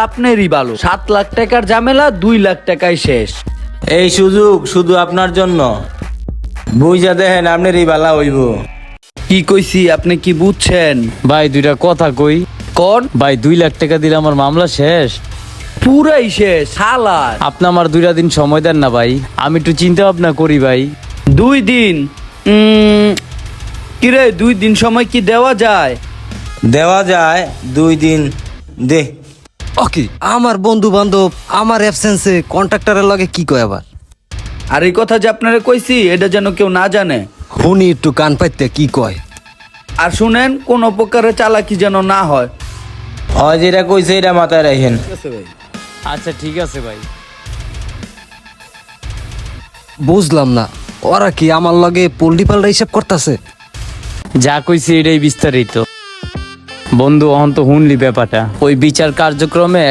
আপনারই ভালো, 7 লাখ টাকার ঝামেলা 2 লাখ টাকায় শেষ। এই সুযোগ শুধু আপনার জন্য, বুঝা দেখেন আপনারই বালা হইব। কি কইছি আপনি কি বুঝছেন? ভাই দুইটা কথা কই। কোন? ভাই 2 লাখ টাকা দিলে আমার মামলা শেষ। পুরাই শেষ হালার। আপনি আমার 2টা দিন সময় দেন না ভাই, আমি একটু চিন্তা ভাবনা করি ভাই। 2 দিন? কিরে 2 দিন সময় কি দেওয়া যায়? দেওয়া যায় 2 দিন দে। ওকে, আমার বন্ধু বান্ধব আমার অ্যাবসেন্সে কন্ট্রাক্টরের লগে কি কয় আবার? আর এই কথা যে আপনারা কইছি এটা যেন কেউ না জানে। শুনি একটু কান পাইতে কি কয়। আর শুনেন, কোন প্রকারে চালাকি যেন না হয়। হয় যেটা কইছে এটা মাথায় রাখেন। আচ্ছা ঠিক আছে ভাই। বুঝলাম না, ওরা কি আমার লগে পোল্ট্রি পাল্টা হিসাব করতেছে? যা কইছি এটাই বিস্তারিত। বন্ধু অহন তো শুনলি ব্যাপারটা, ওই বিচার কার্যক্রমে